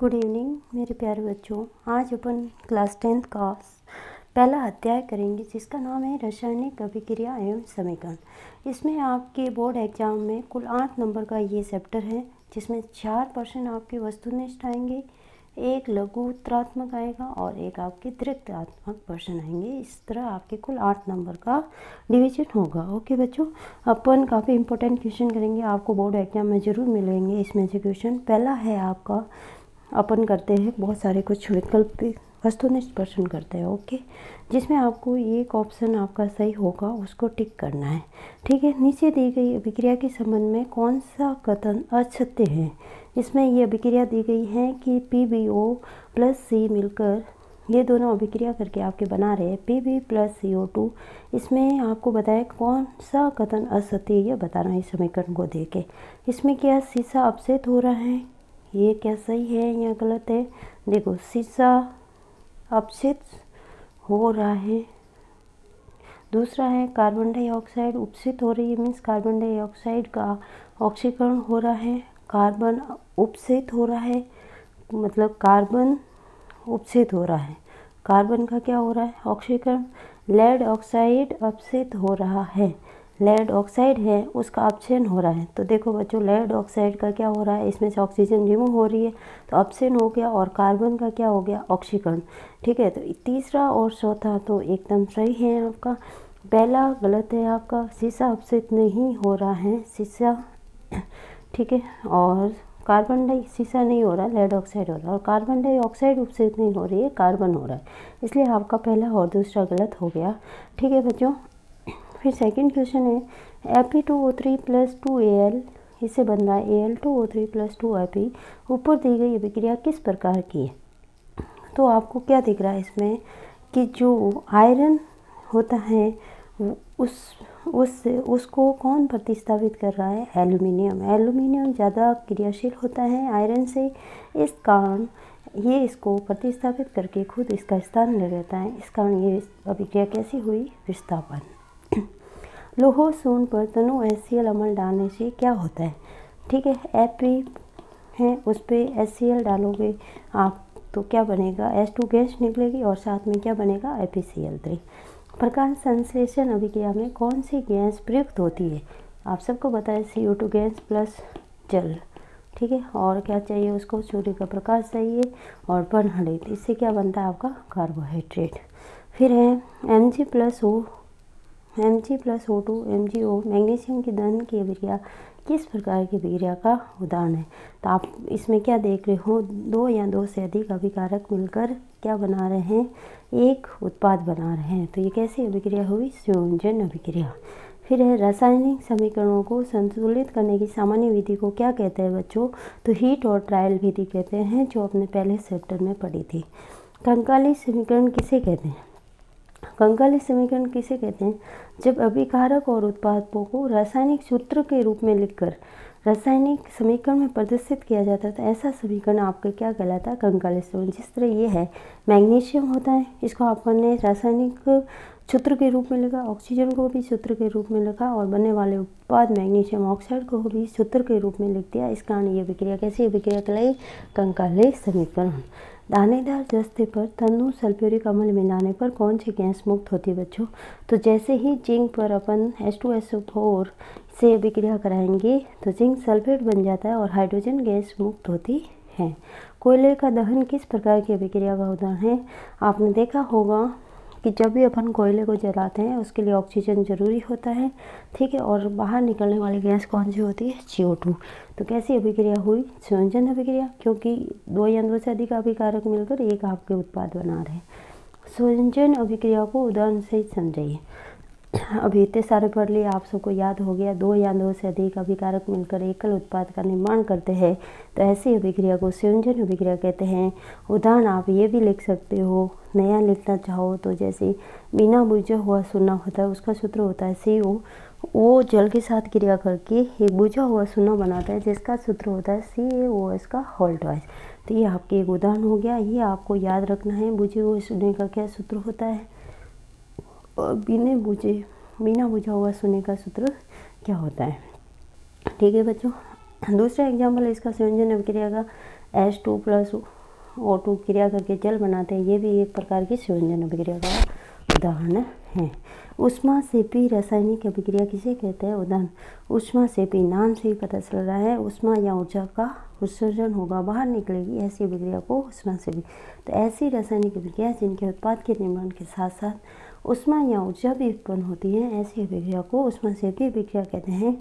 Good evening मेरे प्यारे बच्चों। आज अपन क्लास 10th का पहला अध्याय करेंगे जिसका नाम है रासायनिक अभिक्रिया एवं समीकरण। इसमें आपके बोर्ड एग्जाम में कुल 8 नंबर का ये चैप्टर है जिसमें 4% आपके वस्तुनिष्ठ आएंगे, एक लघु उत्तरात्मक आएगा और एक आपके द्वितीयात्मक प्रश्न आएंगे। इस तरह आपके कुल 8 नंबर का डिवीजन होगा। ओके बच्चों, अपन काफ़ी इंपॉर्टेंट क्वेश्चन करेंगे, आपको बोर्ड एग्जाम में ज़रूर मिलेंगे इसमें से क्वेश्चन। पहला है आपका, अपन करते हैं बहुत सारे कुछ विकल्प वस्तुनिष्ठ प्रश्न करते हैं। ओके, जिसमें आपको एक ऑप्शन आपका सही होगा उसको टिक करना है। ठीक है, नीचे दी गई अभिक्रिया के संबंध में कौन सा कथन असत्य है। इसमें ये अभिक्रिया दी गई है कि PbO प्लस C मिलकर ये दोनों अभिक्रिया करके आपके बना रहे हैं Pb प्लस CO2। इसमें आपको बताया कौन सा कथन असत्य है, ये बताना है समीकरण को दे के। इसमें क्या शीशा अपसेट हो रहा है, ये क्या सही है या गलत है। देखो, शीशा अपसेट हो रहा है। दूसरा है कार्बन डाइऑक्साइड उपसित हो रही है, मीन्स कार्बन डाइऑक्साइड का ऑक्सीकरण हो रहा है। कार्बन उपसित हो रहा है मतलब कार्बन उपसित हो रहा है, कार्बन का क्या हो रहा है, ऑक्सीकरण। लेड ऑक्साइड अपसित हो रहा है, लेड ऑक्साइड है उसका अपक्षय हो रहा है। तो देखो बच्चों, लेड ऑक्साइड का क्या हो रहा है, इसमें से ऑक्सीजन रिमूव हो रही है तो अपक्षय हो गया, और कार्बन का क्या हो गया, ऑक्सीकरण। ठीक है, तो तीसरा और चौथा तो एकदम सही है आपका। पहला गलत है आपका, शीशा अपक्षय नहीं हो रहा है, शीशा ठीक है, और कार्बन डाई शीशा नहीं हो रहा, लेड ऑक्साइड हो रहा है, और कार्बन डाइऑक्साइड उपस्थित नहीं हो रही है, कार्बन हो रहा है। इसलिए आपका पहला और दूसरा गलत हो गया। ठीक है बच्चों, फिर सेकंड क्वेश्चन है Fe2O3 प्लस 2Al, इससे बन रहा है Al2O3 प्लस 2Fe। ऊपर दी गई अभिक्रिया किस प्रकार की है। तो आपको क्या दिख रहा है इसमें कि जो आयरन होता है उसको कौन प्रतिस्थापित कर रहा है, एल्यूमिनियम। एल्यूमिनियम ज़्यादा क्रियाशील होता है आयरन से, इस कारण ये इसको प्रतिस्थापित करके खुद इसका स्थान ले लेता है। इस कारण ये अभिक्रिया कैसी हुई, विस्थापन। लोह शून्य पर तनु HCl अम्ल डालने से क्या होता है। ठीक है, Fe है उस पर HCl डालोगे आप तो क्या बनेगा, H2 गैस निकलेगी और साथ में क्या बनेगा, FeCl3। प्रकाश संश्लेषण अभिक्रिया में कौन सी गैस प्रयुक्त होती है। आप सबको बताएं CO2 गैस प्लस जल। ठीक है, और क्या चाहिए उसको, सूर्य का प्रकाश चाहिए और वर्णहरित। इससे क्या बनता है आपका, कार्बोहाइड्रेट। फिर है Mg plus O2 MgO magnesium की दहन की अभिक्रिया किस प्रकार की अभिक्रिया का उदाहरण है। तो आप इसमें क्या देख रहे हो, दो या दो से अधिक अभिकारक मिलकर क्या बना रहे हैं, एक उत्पाद बना रहे हैं। तो ये कैसी अभिक्रिया हुई, संयोजन अभिक्रिया। फिर है रासायनिक समीकरणों को संतुलित करने की सामान्य विधि को क्या कहते हैं बच्चों, तो हीट और ट्रायल विधि कहते हैं, जो अपने पहले चैप्टर में पढ़ी थी। कंकाली समीकरण किसे कहते हैं, कंकाली समीकरण किसे कहते हैं, जब अभिकारक और उत्पादों को रासायनिक सूत्र के रूप में लिखकर रासायनिक समीकरण में प्रदर्शित किया जाता है तो ऐसा समीकरण आपका क्या कहलाता है, कंकाली समीकरण। जिस तरह ये है, मैग्नीशियम होता है, इसको आपने रासायनिक सूत्र के रूप में लिखा, ऑक्सीजन को भी सूत्र के रूप में लिखा और बनने वाले उत्पाद मैग्नीशियम ऑक्साइड को भी सूत्र के रूप में लिख दिया। इस कारण ये अभिक्रिया कैसी अभिक्रिया कहलाई, कंकाली समीकरण। दानेदार जस्ते पर तनु सल्फ्यूरिक अम्ल मिलाने पर कौन सी गैस मुक्त होती है बच्चों। तो जैसे ही जिंक पर अपन H2SO4 से अभिक्रिया कराएंगे तो जिंक सल्फेट बन जाता है और हाइड्रोजन गैस मुक्त होती है। कोयले का दहन किस प्रकार की अभिक्रिया का उदाहरण है। आपने देखा होगा कि जब भी अपन कोयले को जलाते हैं उसके लिए ऑक्सीजन ज़रूरी होता है। ठीक है, और बाहर निकलने वाली गैस कौन सी होती है, CO2। तो कैसी अभिक्रिया हुई, संयोजन अभिक्रिया, क्योंकि दो या दो से अधिक अभिकारक मिलकर एक आपके उत्पाद बना रहे हैं। संयोजन अभिक्रिया को उदाहरण से समझिए। अभी इतने सारे पढ़ लिए, आप सबको याद हो गया, दो या दो से अधिक अभिकारक मिलकर एकल उत्पाद का निर्माण करते हैं तो ऐसी अभिक्रिया को संयोजन अभिक्रिया कहते हैं। उदाहरण आप ये भी लिख सकते हो, नया लिखना चाहो तो जैसे बिना बुझा हुआ सोना होता है, उसका सूत्र होता है CO। वो जल के साथ क्रिया करके एक बुझा हुआ सोना बनाता है जिसका सूत्र होता है CaOH का होल ट्वाइस। तो ये आपके एक उदाहरण हो गया, ये आपको याद रखना है। बुझे हुए सोने का क्या सूत्र होता है और बिना बुझा हुआ सोने का सूत्र क्या होता है। ठीक है बच्चों, दूसरा एग्जाम्पल इसका संयोजन अभिक्रिया का H2 प्लस O2 क्रिया करके जल बनाते हैं, ये भी एक प्रकार की संयोजन अभिक्रिया का उदाहरण है। ऊष्माक्षेपी रासायनिक अभिक्रिया किसे कहते हैं? उदाहरण ऊष्माक्षेपी, नाम से ही पता चल रहा है ऊष्मा या ऊर्जा का उत्सर्जन होगा, बाहर निकलेगी, ऐसी अभिक्रिया को ऊष्माक्षेपी। तो ऐसी रासायनिक अभिक्रिया जिनके उत्पाद के निर्माण के साथ साथ ऊष्मा या ऊर्जा भी उत्पन्न होती है, ऐसी अभिक्रिया को ऊष्माक्षेपी अभिक्रिया कहते हैं।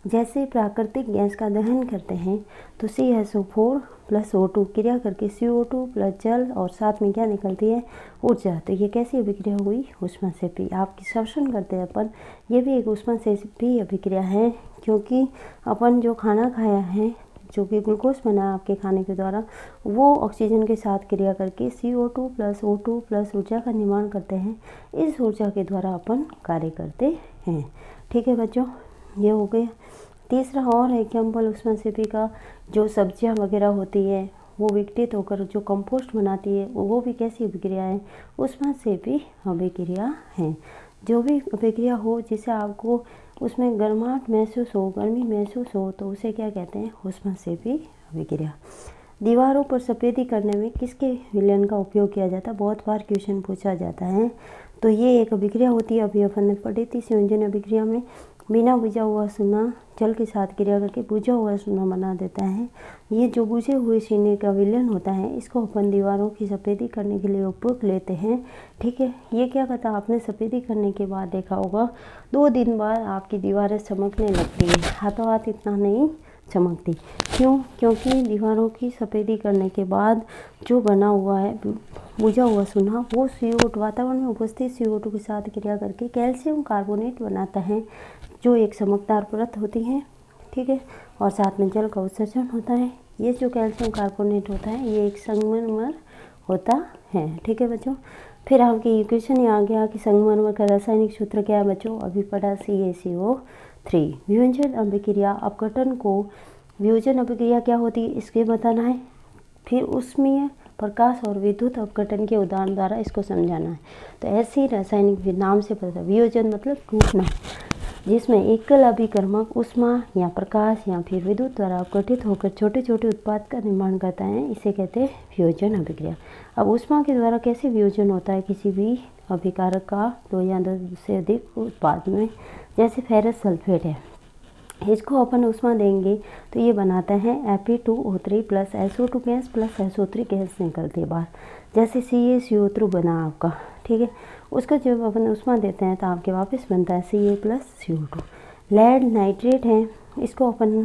जैसे प्राकृतिक गैस का दहन करते हैं तो CH4 प्लस O2 क्रिया करके CO2 प्लस जल और साथ में क्या निकलती है? ऊर्जा। तो ये कैसी अभिक्रिया हुई? ऊष्माक्षेपी। आपकी श्वसन करते हैं अपन, ये भी एक ऊष्माक्षेपी अभिक्रिया है, क्योंकि अपन जो खाना खाया है, जो कि ग्लूकोज बना आपके खाने के द्वारा, वो ऑक्सीजन के साथ क्रिया करके CO2 प्लस O2 प्लस ऊर्जा का निर्माण करते हैं। इस ऊर्जा के द्वारा अपन कार्य करते हैं। ठीक है बच्चों, ये हो गया। तीसरा और एग्जाम्पल ऊष्माक्षेपी का, जो सब्जियां वगैरह होती है वो विघटित होकर जो कंपोस्ट बनाती है, वो भी कैसी अभिक्रिया है? ऊष्माक्षेपी अभिक्रिया है। जो भी अभिक्रिया हो जिससे आपको उसमें गर्माहट महसूस हो, गर्मी महसूस हो, तो उसे क्या कहते हैं? ऊष्माक्षेपी अभिक्रिया। दीवारों पर सफ़ेदी करने में किसके विलयन का उपयोग किया जाता है? बहुत बार क्वेश्चन पूछा जाता है। तो ये एक अभिक्रिया होती है, अभी अपन ने पढ़ी थी संयोजन अभिक्रिया में। बिना बुझा हुआ सोना जल के साथ क्रिया करके बुझा हुआ सोना बना देता है। ये जो बुझे हुए सोने का विलयन होता है, इसको अपन दीवारों की सफ़ेदी करने के लिए उपयोग लेते हैं। ठीक है, ये क्या कहता है? आपने सफ़ेदी करने के बाद देखा होगा 2 दिन बाद आपकी दीवारें चमकने लगती है, हाथों हाथ इतना नहीं चमकती। क्यों? क्योंकि दीवारों की सफ़ेदी करने के बाद जो बना हुआ है बुझा हुआ सोना, वो CO2 वातावरण में उपस्थित CO2 के साथ क्रिया करके कैल्शियम कार्बोनेट बनाता है, जो एक चमकदार परत होती है। ठीक है, और साथ में जल का उत्सर्जन होता है। ये जो कैल्शियम कार्बोनेट होता है, ये एक संगमरमर होता है। ठीक है बच्चों, फिर आपके इक्वेशन ये आ गया कि संगमरमर का रासायनिक सूत्र क्या है बच्चों? अभी पढ़ा, CaCO3। वियोजन अभिक्रिया अपघटन को, वियोजन अभिक्रिया क्या होती है इसके बताना है। फिर उसमें प्रकाश और विद्युत अपघटन के उदाहरण द्वारा इसको समझाना है। तो ऐसी रासायनिक नाम से पता, वियोजन मतलब टूटना, जिसमें एकल अभिकर्मक ऊष्मा या प्रकाश या फिर विद्युत द्वारा अपघटित होकर छोटे छोटे उत्पाद का निर्माण करता है, इसे कहते हैं वियोजन अभिक्रिया। अब ऊष्मा के द्वारा कैसे वियोजन होता है किसी भी अभिकारक का 2 या 2 से अधिक उत्पाद में? जैसे फेरस सल्फेट है, इसको अपन ऊष्मा देंगे तो ये बनाता है Fe2O3 plus SO2 gas plus SO3 gas निकलती है बाहर। जैसे CaCO3 बना आपका, ठीक है, उसका जब अपन ऊष्मा देते हैं तो आपके वापस बनता है Ca plus CO2। Lead nitrate है, इसको अपन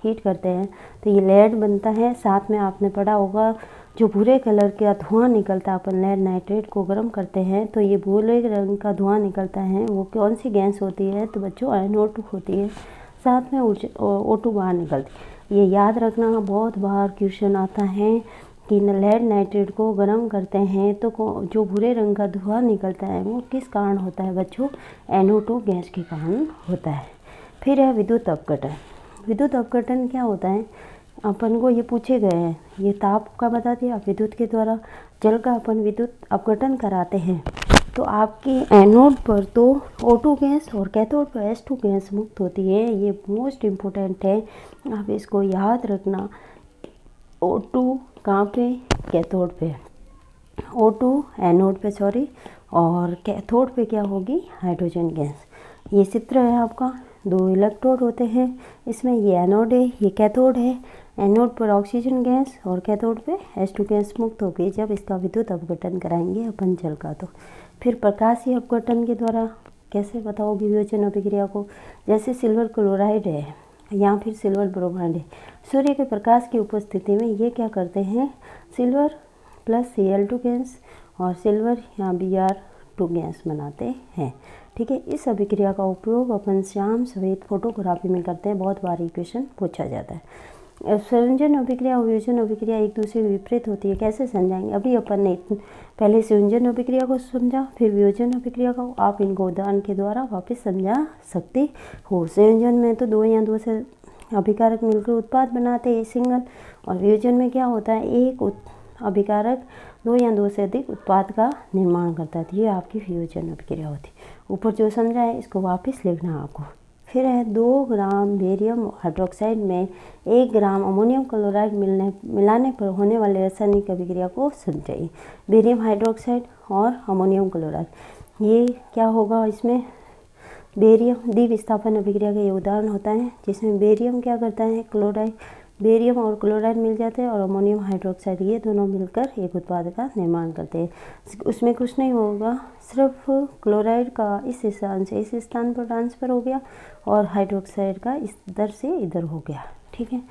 हीट करते हैं तो ये लेड बनता है। साथ में आपने पढ़ा होगा जो भूरे कलर का धुआं निकलता है, अपन लेड नाइट्रेट को गर्म करते हैं तो ये भूरे रंग का धुआं निकलता है, वो कौन सी गैस होती है? तो बच्चों NO2 होती है। साथ में O2 बाहर निकलती। ये याद रखना, बहुत बार क्वेश्चन आता है कि लेड नाइट्रेट को गर्म करते हैं तो जो भूरे रंग का धुआं निकलता है वो किस कारण होता है बच्चों? NO2 गैस के कारण होता है। फिर है विद्युत अपघटन। विद्युत अपघटन क्या होता है? अपन को ये पूछे गए हैं, ये ताप का बता दिया, विद्युत के द्वारा जल का अपन विद्युत अपघटन कराते हैं तो आपकी एनोड पर तो O2 गैस और कैथोड पर H2 गैस मुक्त होती है। ये मोस्ट इम्पोर्टेंट है, आप इसको याद रखना। O2 कहाँ पे? कैथोड पे। O2 एनोड पे सॉरी, और कैथोड पे क्या होगी? Hydrogen gas. ये चित्र है आपका, 2 इलेक्ट्रोड होते हैं, इसमें ये एनोड है, ये कैथोड है। एनोड पर ऑक्सीजन गैस और कैथोड पे H2 गैस मुक्त होगी जब इसका विद्युत अपघटन कराएंगे अपन जल का। तो फिर प्रकाशीय अपघटन के द्वारा कैसे बताओगे वियोजन अभिक्रिया को? जैसे सिल्वर क्लोराइड है या फिर सिल्वर ब्रोमाइड है, सूर्य के प्रकाश की उपस्थिति में ये क्या करते हैं? सिल्वर प्लस Cl2 गैस और सिल्वर या Br2 गैस बनाते हैं। ठीक है, इस अभिक्रिया का उपयोग अपन श्याम सफेद फोटोग्राफी में करते हैं, बहुत बार क्वेश्चन पूछा जाता है। संयोजन अभिक्रिया और वियोजन अभिक्रिया एक दूसरे के विपरीत होती है, कैसे समझाएंगे? अभी अपन ने पहले संयोजन अभिक्रिया को समझा, फिर वियोजन अभिक्रिया को आप इनको उदाहरण के द्वारा वापस समझा सकते हो। संयोजन में तो 2 या 2 से अभिकारक मिलकर उत्पाद बनाते हैं सिंगल, और वियोजन में क्या होता है? एक अभिकारक 2 या 2 से अधिक उत्पाद का निर्माण करता है। ये आपकी वियोजन अभिक्रिया होती है। ऊपर जो समझा है इसको वापस लिखना आपको, फिर है 2 ग्राम बेरियम हाइड्रोक्साइड में 1 ग्राम अमोनियम क्लोराइड मिलाने पर होने वाले रासायनिक अभिक्रिया को समझाइए। बेरियम हाइड्रोक्साइड और अमोनियम क्लोराइड, ये क्या होगा, इसमें बेरियम द्विविस्थापन अभिक्रिया का ये उदाहरण होता है, जिसमें बेरियम क्या करता है, क्लोराइड, बेरियम और क्लोराइड मिल जाते हैं और अमोनियम हाइड्रोक्साइड, ये दोनों मिलकर एक उत्पाद का निर्माण करते हैं। उसमें कुछ नहीं होगा, सिर्फ क्लोराइड का इस स्थान से इस स्थान पर ट्रांसफ़र हो गया और हाइड्रोक्साइड का इधर से इधर हो गया। ठीक है।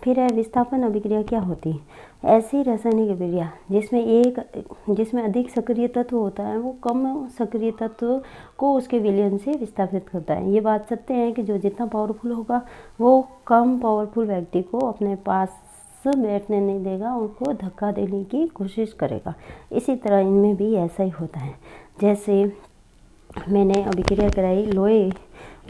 फिर है विस्थापन अभिक्रिया क्या होती है, ऐसी रासायनिक अभिक्रिया जिसमें अधिक सक्रिय तत्व होता है वो कम सक्रिय तत्व को उसके विलयन से विस्थापित करता है। ये बात सत्य है कि जो जितना पावरफुल होगा वो कम पावरफुल व्यक्ति को अपने पास बैठने नहीं देगा, उनको धक्का देने की कोशिश करेगा। इसी तरह इनमें भी ऐसा ही होता है। जैसे मैंने अभिक्रिया कराई, लोहे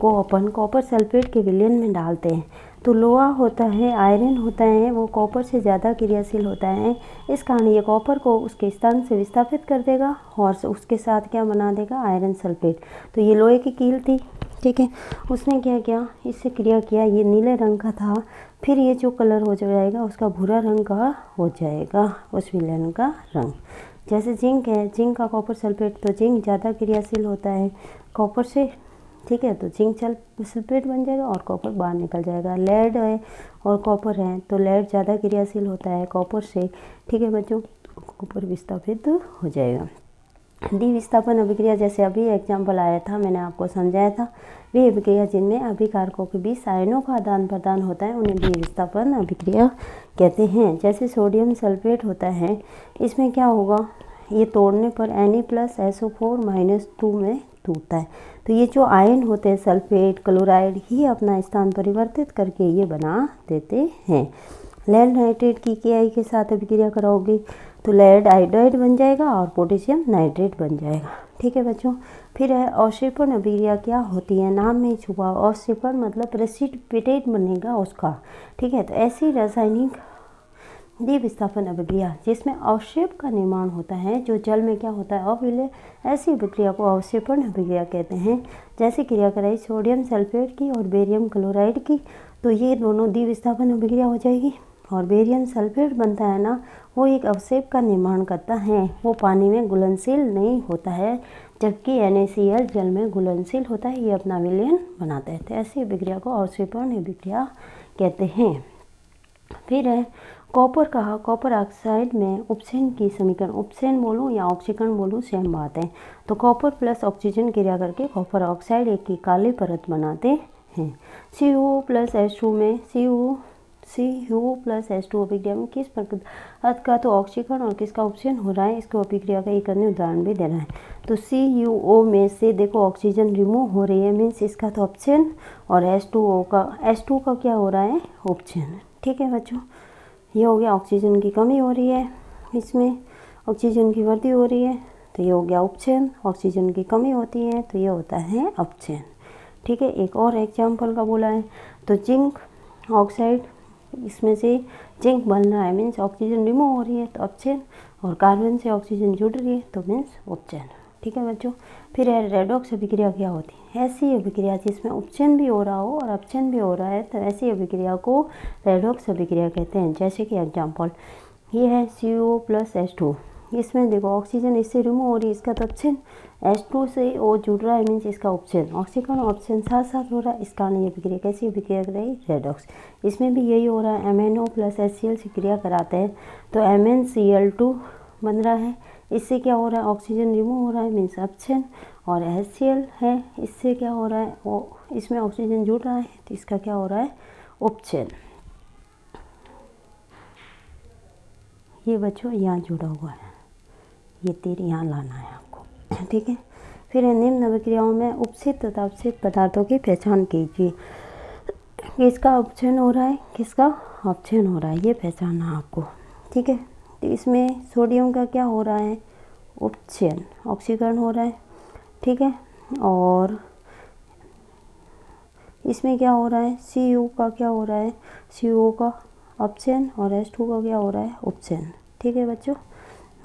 को अपन कॉपर सल्फेट के विलयन में डालते हैं तो लोहा होता है, आयरन होता है, वो कॉपर से ज़्यादा क्रियाशील होता है। इस कारण ये कॉपर को उसके स्थान से विस्थापित कर देगा और उसके साथ क्या बना देगा, आयरन सल्फेट। तो ये लोहे की कील थी, ठीक है। उसने क्या किया, इससे क्रिया किया, ये नीले रंग का था, फिर ये जो कलर हो जाएगा उसका भूरा रंग का हो जाएगा, उस विलयन का रंग। जैसे जिंक है, जिंक का कॉपर सल्फेट, तो जिंक ज़्यादा क्रियाशील होता है कॉपर से, ठीक है, तो जिंक सल्फेट बन जाएगा और कॉपर बाहर निकल जाएगा। लेड है और कॉपर है तो लेड ज़्यादा क्रियाशील होता है कॉपर से, ठीक है बच्चों, कॉपर विस्थापित हो जाएगा। द्विविस्थापन अभिक्रिया, जैसे अभी एग्जाम्पल आया था, मैंने आपको समझाया था, वे अभिक्रिया जिनमें अभिकारकों के बीच आयनों का आदान प्रदान होता है उन्हें द्विविस्थापन अभिक्रिया कहते हैं। जैसे सोडियम सल्फेट होता है, इसमें क्या होगा, ये तोड़ने पर Na+SO4- 2 में टूटता है। तो ये जो आयन होते हैं सल्फेट क्लोराइड ही अपना स्थान परिवर्तित करके ये बना देते हैं। लेड नाइट्रेट की KI के साथ अभिक्रिया कराओगे तो लेड आयोडाइड बन जाएगा और पोटेशियम नाइट्रेट बन जाएगा, ठीक है बच्चों। फिर है अवक्षेपण अभिक्रिया क्या होती है, नाम में छुपा, अवक्षेपण मतलब प्रेसिपिटेट बनेगा उसका, ठीक है। तो ऐसी रासायनिक द्विविस्थापन अभिक्रिया जिसमें अवक्षेप का निर्माण होता है, जो जल में क्या होता है, अविलय, ऐसी अभिक्रिया को अवक्षेपण अभिक्रिया कहते हैं। जैसे क्रिया कराई सोडियम सल्फेट की और बेरियम क्लोराइड की, तो ये दोनों द्विविस्थापन अभिक्रिया हो जाएगी। और बेरियम सल्फेट बनता है ना, वो एक अवक्षेप का निर्माण करता है, वो पानी में घुलनशील नहीं होता है, जबकि NaCl जल में घुलनशील होता है, ये अपना विलयन बनाता है। तो ऐसी अभिक्रिया को अवक्षेपण अभिक्रिया कहते हैं। फिर है कॉपर का कॉपर ऑक्साइड में उपसेन की समीकरण, उपसेन बोलूँ या ऑक्सीकरण बोलूँ सेम बात है। तो कॉपर प्लस ऑक्सीजन क्रिया करके कॉपर ऑक्साइड एक की काली परत बनाते हैं। Cu+H2 में Cu+H2 अभिक्रिया में किस पदार्थ का तो ऑक्सीकरण और किसका उपसेन हो रहा है, इसको अभिक्रिया का एक अन्य उदाहरण भी दे रहा है। तो CuO में से देखो ऑक्सीजन रिमूव हो रही है, मीन्स इसका तो ऑप्शन, और H2 का क्या हो रहा है, ऑप्शन, ठीक है बच्चों। ये हो गया ऑक्सीजन की कमी हो रही है, इसमें ऑक्सीजन की वृद्धि हो रही है, तो ये हो गया उपचयन। ऑक्सीजन की कमी होती है तो ये होता है अपचयन, ठीक है। एक और एग्जाम्पल का बोला है, तो जिंक ऑक्साइड, इसमें से जिंक बन रहा है, मीन्स ऑक्सीजन रिमूव हो रही है तो अपचयन, और कार्बन से ऑक्सीजन जुड़ रही है तो मीन्स उपचयन, ठीक है बच्चों। फिर है रेडॉक्स अभिक्रिया क्या होती है, ऐसी अभिक्रिया जिसमें उपचयन भी हो रहा हो और अपचयन भी हो रहा है, तो ऐसी अभिक्रिया को रेडॉक्स अभिक्रिया कहते हैं। जैसे कि एग्जाम्पल ये है CO+H2, इसमें देखो ऑक्सीजन इससे रिमूव हो रही है, इसका तो अपचयन, H2 से O जुड़ रहा है, मीन्स इसका उपचयन, ऑक्सीकरण ऑप्शन साथ साथ हो रहा है, इस कारण ये अभिक्रिया कैसी अभिक्रिया कराई, रेडॉक्स। इसमें भी यही हो रहा है, MnO+HCl से क्रिया कराते हैं तो MnCl2 बन रहा है, इससे क्या हो रहा है, ऑक्सीजन रिमूव हो रहा है, मीन्स अपचयन, और HCl है, इससे क्या हो रहा है, इसमें ऑक्सीजन जुड़ रहा है तो इसका क्या हो रहा है, उपचयन। ये बच्चों यहाँ जुड़ा हुआ है, ये तीर यहाँ लाना है आपको, ठीक है। फिर निम्न अभिक्रियाओं में उपस्थित तथा अपस्थित पदार्थों की पहचान कीजिए, किसका उपचयन हो रहा है, किसका अपचयन हो रहा है, ये पहचानना आपको, ठीक है। तो इसमें सोडियम का क्या हो रहा है, उपचयन, ऑक्सीकरण हो रहा है, ठीक है। और इसमें क्या हो रहा है, Cu का क्या हो रहा है, CO का अपचयन, और H2 का क्या हो रहा है, उपचयन, ठीक है बच्चों।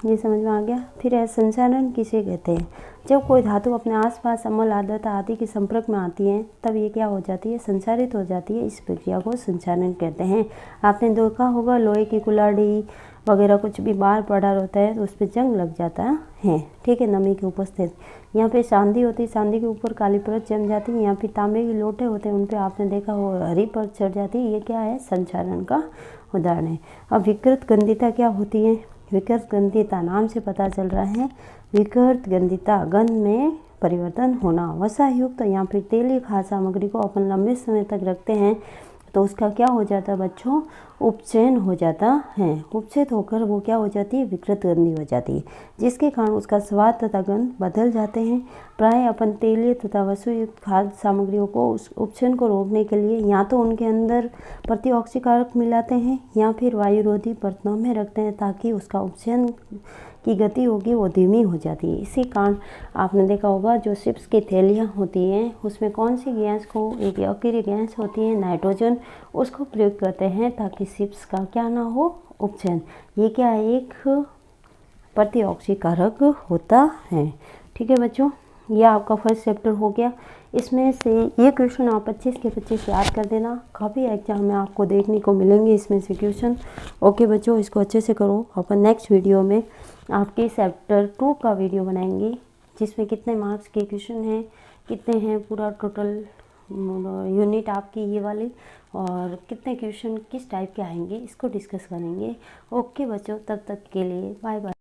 ये समझ में आ गया। फिर है संचारण किसे कहते हैं? जब कोई धातु अपने आसपास अम्ल आर्द्रता आदि के संपर्क में आती है तब ये क्या हो जाती है? संचारित हो जाती है। इस प्रक्रिया को संचारण कहते हैं। आपने देखा होगा लोहे की कुल्हाड़ी वगैरह कुछ भी बाहर पड़ा रहता है तो उस पर जंग लग जाता है, ठीक है, नमी की उपस्थित। यहाँ पे चांदी होती है, चांदी के ऊपर काली परत जम जाती है। यहाँ पे तांबे के लोटे होते हैं, उन पे आपने देखा हो हरी परत चढ़ जाती है। ये क्या है? संचारण का उदाहरण है। अब विकृत गंधिता क्या होती है? विकृत गंधिता नाम से पता चल रहा है। विकृत गंधिता गंध में परिवर्तन होना। वसायुक्त या फिर तेलीय खाद्य सामग्री को अपन लंबे समय तक रखते हैं तो उसका क्या हो जाता है बच्चों? उपचयन हो जाता है। उपचयित होकर वो क्या हो जाती है? विकृत गंधी हो जाती है, जिसके कारण उसका स्वाद तथा गंध बदल जाते हैं। प्राय अपन तेलीय तथा वसुयुक्त खाद्य सामग्रियों को उस उपचयन को रोकने के लिए या तो उनके अंदर प्रतिऑक्सीकारक मिलाते हैं या फिर वायुरोधी बर्तनों में रखते हैं ताकि उसका उपचयन की गति होगी वो धीमी हो जाती है। इसी कारण आपने देखा होगा जो चिप्स की थैलियाँ होती हैं उसमें कौन सी गैस को, एक अकेली गैस होती है नाइट्रोजन, उसको प्रयोग करते हैं ताकि चिप्स का क्या ना हो? उपचयन। ये क्या है? एक प्रतिऑक्सीकारक होता है। ठीक है बच्चों, यह आपका फर्स्ट चैप्टर हो गया। इसमें से ये क्वेश्चन आप 25 के 25 याद कर देना, काफ़ी एग्जाम में आपको देखने को मिलेंगे इसमें से क्वेश्चन। ओके बच्चों, इसको अच्छे से करो। अपन नेक्स्ट वीडियो में आपके चैप्टर 2 का वीडियो बनाएंगे जिसमें कितने मार्क्स के क्वेश्चन हैं, कितने हैं पूरा टोटल यूनिट आपकी ये वाली, और कितने क्वेश्चन किस टाइप के आएंगे इसको डिस्कस करेंगे। ओके बच्चों, तब तक के लिए बाय बाय।